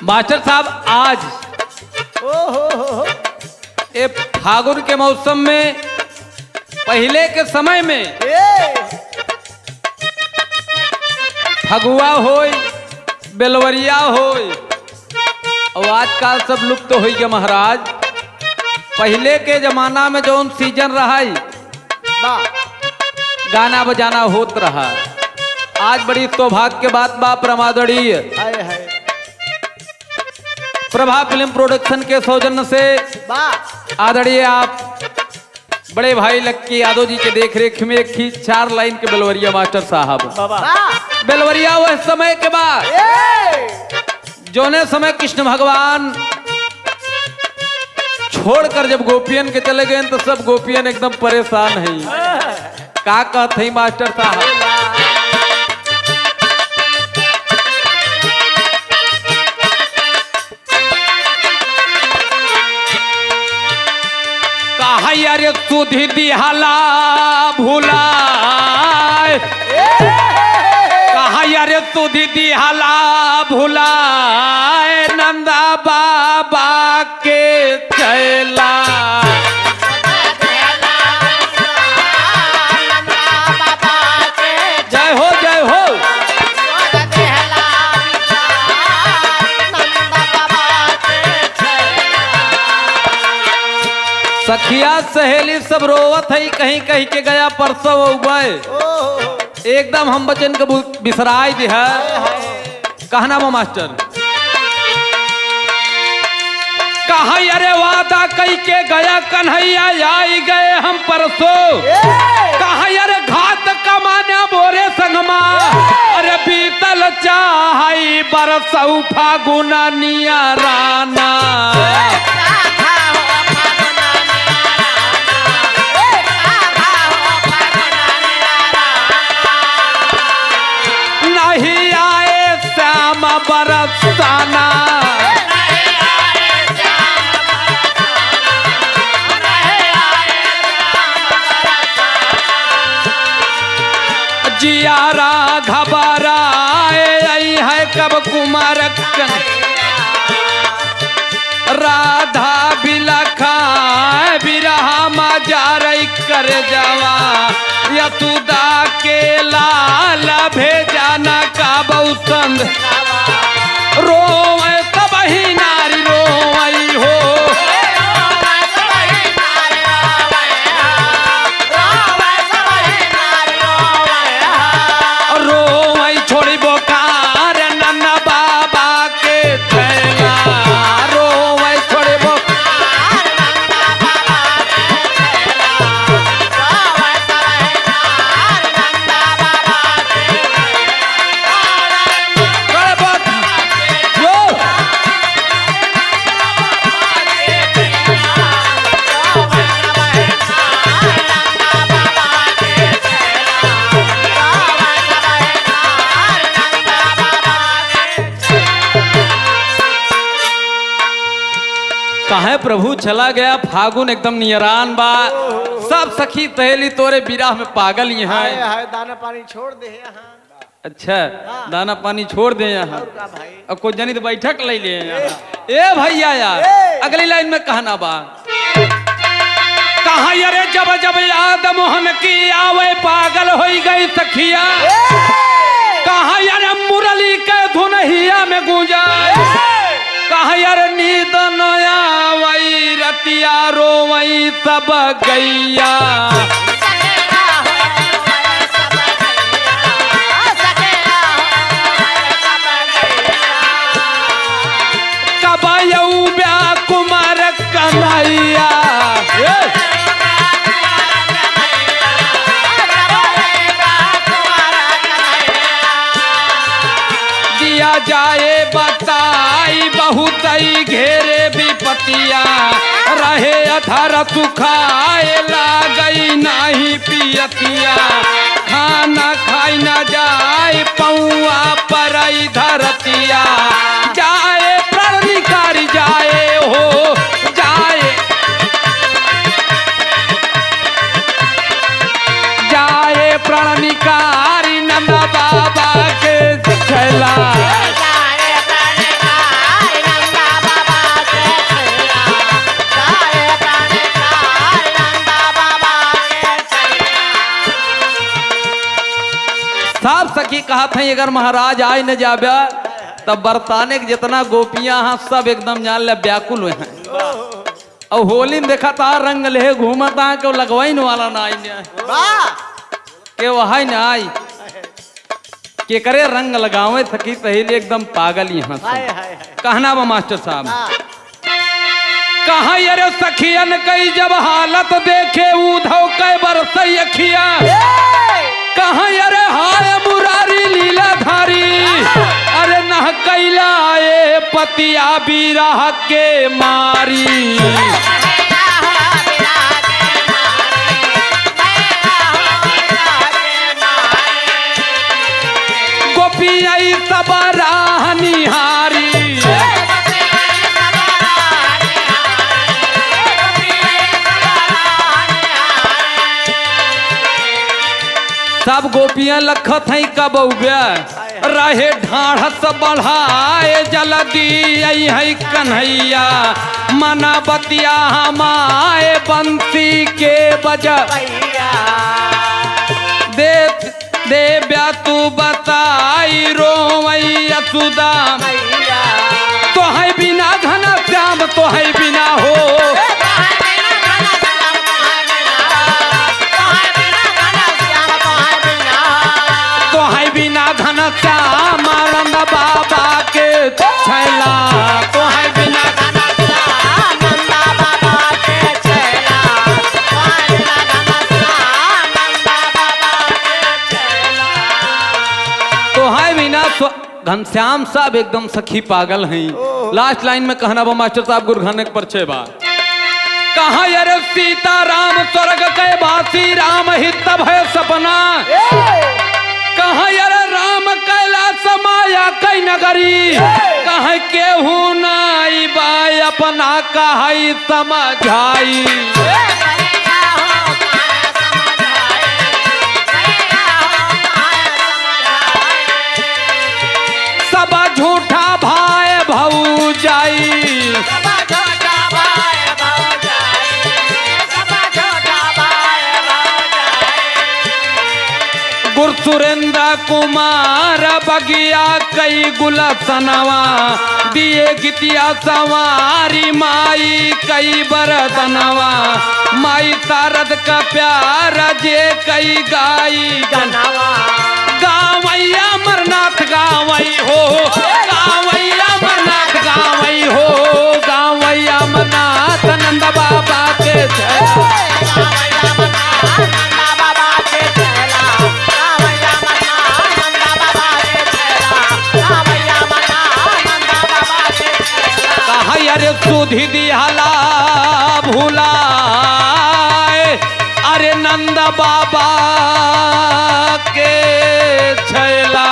Master साहब आज हो ये फागुन के मौसम में पहले के समय में फगुआ होय बेलवरिया होय और आजकल सब लुप्त तो हो गया महाराज। पहले के जमाना में जौन सीजन रहा गाना बजाना होत रहा। आज बड़ी सौभाग्य के बात बा प्रमादरणीय प्रभा फिल्म प्रोडक्शन के सौजन्य से आदरणीय आप बड़े भाई लक्की यादव जी के देखरेख में एक ही 4 लाइन के बेलवरिया मास्टर साहब। बेलवरिया वह समय के बाद जोने समय कृष्ण भगवान छोड़कर जब गोपियन के चले गए तो सब गोपियन एकदम परेशान है। का कहते हैं मास्टर साहब? अरे सुधी दिहाला भुलाए कहा अरे सुधी दिहाला भुलाए नंदा बाबा के चला। जय हो जय हो। सखिया सहेली सब रोवत है कहीं कहीं के गया परसों उबे एकदम हम बचन के बिसराई दी है। कहना वो मास्टर कहा अरे वादा कई के गया कन्हैया आई गए हम परसों। कहा अरे घात कमाने बोरे संगमा अरे बीतल चाहई बरसऊ फागुना निया राना। बरसाना जियारा घबराए आई है कब कुमार राधा बिलखा बिरहा मजार कर जावा यतुदा के लाल भेजाना का बहुसंद रोवे तब ही नारी रोवई हो। रोवई छोड़ी बोकार नन्ना बाबा के थैला रोवई छोड़ी बोकार कहे प्रभु चला गया फागुन एकदम नियरान बा सब सखी तहेली तोरे बिराह में पागल यहाँ दाना पानी छोड़ दे यहाँ। अच्छा दाना पानी छोड़ दे यहाँ अब कोई जनित बैठक ले ले ए भैया यार अगली लाइन में कहना बा कहा अरे जब जब याद मोहन की आवे पागल हो गई सखिया। कहा अरे मुरली के धुनहिया में गूंजा कहा यार नींद नया वही रतिया रो वही सब गैया। कब यऊ ब्या कुमार कन्हैया दिया जाए बताई बहुत ही घेरे विपतिया रहे अधर सुखाए ला गई नहीं पियतिया खाना खाई न जाए पौआ पर धरतिया जाए प्रण निकारी जाए हो जाए जाए प्रण निकारी नंदा बाबा के चला। कहा था अगर महाराज आए न जाबे तब बरताने के जितना गोपियां हैं सब एकदम जान ले व्याकुल हुए हैं। और होली में देखा था रंग ले घूमता के लगवाई वाला ना आई के वहां न आई के करे रंग लगावे थकी पहले एकदम पागल यहाँ से। कहना बा मास्टर साहब कहा अरे सखियन कई जब हालत देखे उधव कई बरसई अखिया कहा अरे हाय मुरारी लीलाधारी अरे नह कैला ए पतिया बीराह के मारी गोपिया सब राह निहारी सब गोपियां लखत हैं कब रहे ढाढ़स बढ़ाए जल्दी आई है कन्हैया मना बतिया हमाए बंसी के बजा दे ब्या तू बताई रोवैया सुदा तो है बिना घना श्याम तो है बिना हो श्याम नंद बाबा के छैला तो है बिना नंद बाबा के छैला तो है बिना घनश्याम साहब एकदम सखी पागल हैं। लास्ट लाइन में कहना बा मास्टर साहब गुरघाने पर छे बा कहा अरे सीता राम स्वर्ग के वासी राम हित भय सपना कहा अरे राम कैलाश माया कई नगरी कहा केहू नाई बाई अपना कहाई समझाई सब झूठा भाई भऊ जाई गुरु सुरेंद्र कुमार बगिया कई गुलसनवा दिए गितिया सवारी माई कई बरतनवा माई शारद का प्यार जे कई गाई गावैया अमरनाथ गावई हो गावैया अमरनाथ गावई हो गावैया अमरनाथ नंद बाबा के अरे सुधी दिहला भूलाए अरे नंद बाबा के छैला।